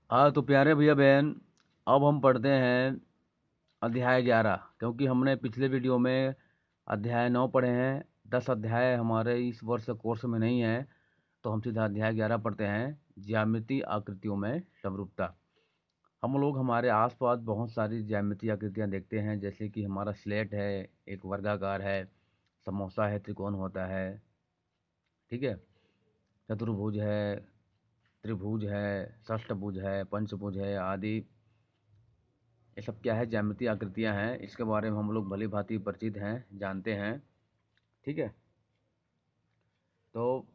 हाँ तो प्यारे भैया बहन, अब हम पढ़ते हैं अध्याय 11। क्योंकि हमने पिछले वीडियो में अध्याय 9 पढ़े हैं। 10 अध्याय हमारे इस वर्ष कोर्स में नहीं है, तो हम सीधा अध्याय 11 पढ़ते हैं। ज्यामितीय आकृतियों में समरूपता। हम लोग हमारे आसपास बहुत सारी ज्यामितीय आकृतियाँ देखते हैं, जैसे कि हमारा स्लेट है, एक वर्गाकार है, समोसा है, त्रिकोण होता है, ठीक है, चतुर्भुज है, त्रिभुज है, षष्ठभुज है, पंचभुज है आदि। ये सब क्या है? ज्यामितीय आकृतियां हैं। इसके बारे में हम लोग भली भांति परिचित हैं, जानते हैं, ठीक है। तो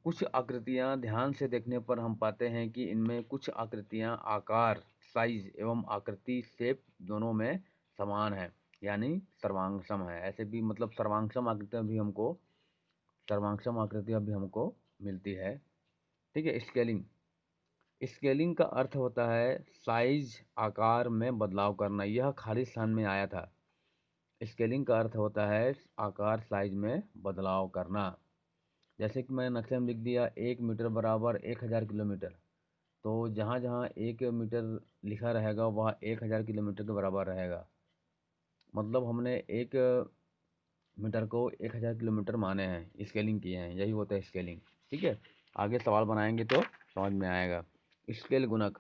कुछ आकृतियां ध्यान से देखने पर हम पाते हैं कि इनमें कुछ आकृतियां आकार, साइज एवं आकृति, शेप दोनों में समान है, यानी सर्वांगसम है। ऐसे भी मतलब सर्वांगसम आकृतियां भी हमको मिलती है, ठीक है। स्केलिंग स्केलिंग का अर्थ होता है साइज, आकार में बदलाव करना। यह खाली स्थान में आया था। स्केलिंग का अर्थ होता है आकार, साइज में बदलाव करना। जैसे कि मैंने नक्शे में लिख दिया 1 मीटर बराबर 1000 किलोमीटर। तो जहाँ जहाँ 1 मीटर लिखा रहेगा वह 1000 किलोमीटर के बराबर रहेगा। मतलब हमने 1 मीटर को 1000 किलोमीटर माने हैं, स्केलिंग किए हैं। यही होता है स्केलिंग, ठीक है। आगे सवाल बनाएंगे तो समझ में आएगा। स्केल गुणक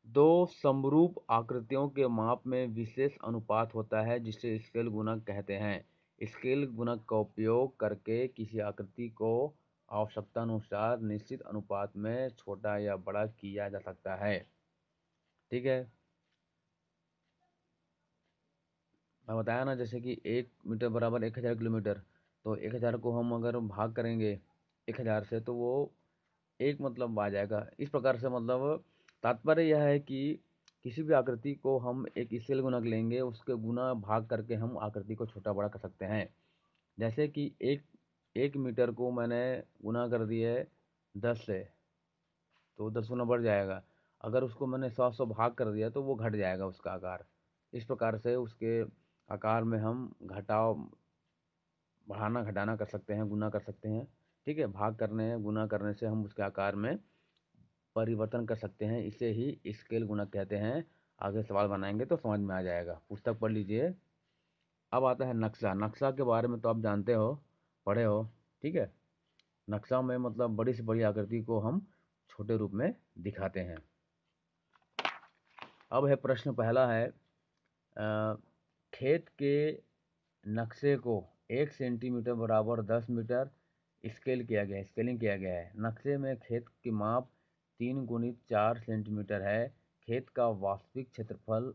दो समरूप आकृतियों के माप में विशेष अनुपात होता है, जिसे स्केल गुणक कहते हैं। स्केल गुणक का उपयोग करके किसी आकृति को आवश्यकतानुसार निश्चित अनुपात में छोटा या बड़ा किया जा सकता है, ठीक है। मैं बताया ना, जैसे कि 1 मीटर बराबर 1000 किलोमीटर। तो 1000 को हम अगर भाग करेंगे 1000 से, तो वो एक मतलब आ जाएगा। इस प्रकार से मतलब तात्पर्य यह है कि किसी भी आकृति को हम एक स्केल गुणक लेंगे, उसके गुना भाग करके हम आकृति को छोटा बड़ा कर सकते हैं। जैसे कि एक 1 मीटर को मैंने गुना कर दिए 10 से, तो 10 गुना बढ़ जाएगा। अगर उसको मैंने 100 भाग कर दिया तो वो घट जाएगा उसका आकार। इस प्रकार से उसके आकार में हम घटाव, बढ़ाना, घटाना कर सकते हैं, गुना कर सकते हैं, ठीक है। भाग करने, गुना करने से हम उसके आकार में परिवर्तन कर सकते हैं। इसे ही स्केल गुणक कहते हैं। आगे सवाल बनाएंगे तो समझ में आ जाएगा, पुस्तक पढ़ लीजिए। अब आता है नक्शा। नक्शा के बारे में तो आप जानते हो, पढ़े हो, ठीक है। नक्शा में मतलब बड़ी से बड़ी आकृति को हम छोटे रूप में दिखाते हैं। अब है प्रश्न पहला है, खेत के नक्शे को 1 सेंटीमीटर बराबर 10 मीटर स्केलिंग किया गया है। नक्शे में खेत की माप 3 × 4 सेंटीमीटर है। खेत का वास्तविक क्षेत्रफल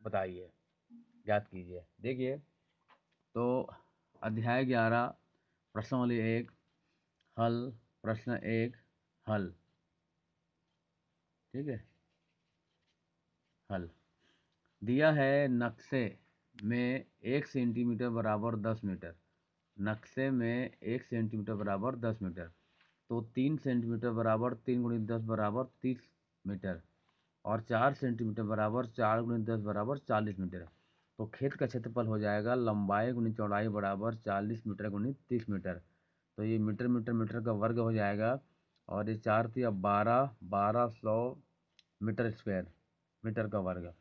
बताइए, याद कीजिए। देखिए, तो अध्याय 11 प्रश्नावली 1 हल, प्रश्न 1 हल, ठीक है। हल दिया है नक्शे में 1 सेंटीमीटर बराबर 10 मीटर। नक्शे में 1 सेंटीमीटर बराबर 10 मीटर। तो 3 सेंटीमीटर बराबर 3 × 10 बराबर 30 मीटर, और 4 सेंटीमीटर बराबर 4 × 10 बराबर 40 मीटर। तो खेत का क्षेत्रफल हो जाएगा लंबाई गुनी चौड़ाई बराबर 40 मीटर गुनी 30 मीटर। तो ये मीटर मीटर मीटर का वर्ग हो जाएगा, और ये 4 3 1200 मीटर स्क्वायर, मीटर का वर्ग।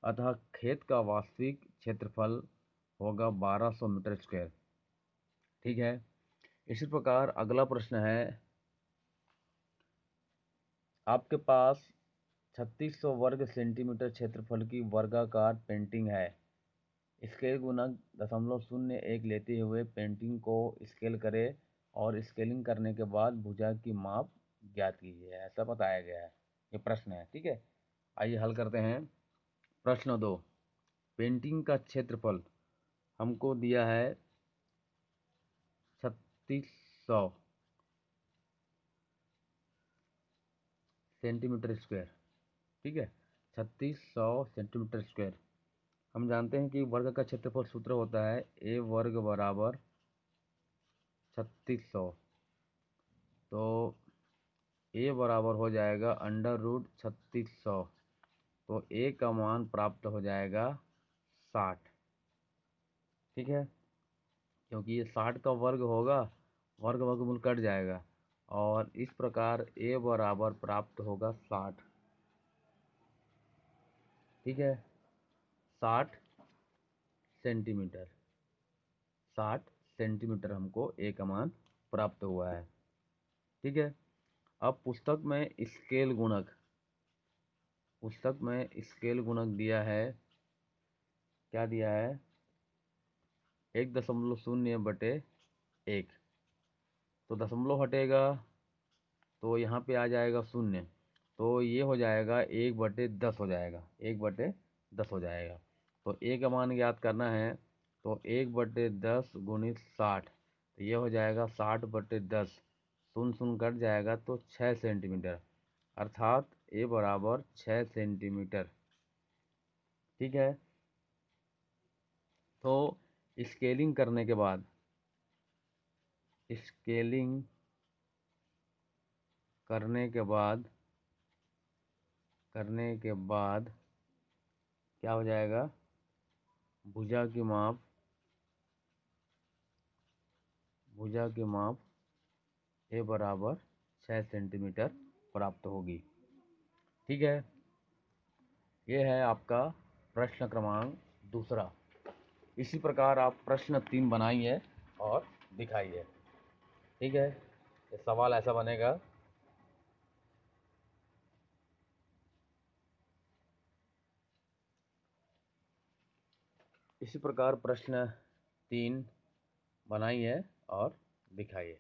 अतः खेत का वास्तविक क्षेत्रफल होगा 1200 मीटर स्क्वायर, ठीक है। इसी प्रकार अगला प्रश्न है, आपके पास 3600 वर्ग सेंटीमीटर क्षेत्रफल की वर्गाकार पेंटिंग है। स्केल गुणक 0.01 लेते हुए पेंटिंग को स्केल करें और स्केलिंग करने के बाद भुजा की माप ज्ञात कीजिए, ऐसा बताया गया है। ये प्रश्न है, ठीक है। आइए हल करते हैं। प्रश्न 2, पेंटिंग का क्षेत्रफल हमको दिया है 3600 सेंटीमीटर स्क्वायर, ठीक है। 3600 सेंटीमीटर स्क्वायर। हम जानते हैं कि वर्ग का क्षेत्रफल सूत्र होता है ए वर्ग बराबर 3600। तो ए बराबर हो जाएगा √3600। तो ए का मान प्राप्त हो जाएगा 60, ठीक है। क्योंकि ये 60 का वर्ग होगा, वर्ग वर्गमूल कट जाएगा, और इस प्रकार ए बराबर प्राप्त होगा 60। ठीक है, 60 सेंटीमीटर, 60 सेंटीमीटर हमको ए का मान प्राप्त हुआ है। ठीक है, अब पुस्तक में स्केल गुणक दिया है। क्या दिया है? 1.0/1। तो दशमलव हटेगा तो यहाँ पे आ जाएगा 0, तो ये हो जाएगा 1/10 हो जाएगा, 1/10 हो जाएगा। तो ए का मान ज्ञात करना है, तो 1/10 गुणित 60, तो ये हो जाएगा 60/10, 0 कट जाएगा तो 6 सेंटीमीटर, अर्थात ए बराबर 6 सेंटीमीटर। ठीक है, तो स्केलिंग स्केलिंग करने के बाद क्या हो जाएगा? भुजा की माप ए बराबर 6 सेंटीमीटर प्राप्त होगी। ठीक है, ये है आपका प्रश्न क्रमांक दूसरा। इसी प्रकार आप प्रश्न 3 बनाइए और दिखाइए। ठीक है, ये सवाल ऐसा बनेगा। इसी प्रकार प्रश्न 3 बनाइए और दिखाइए।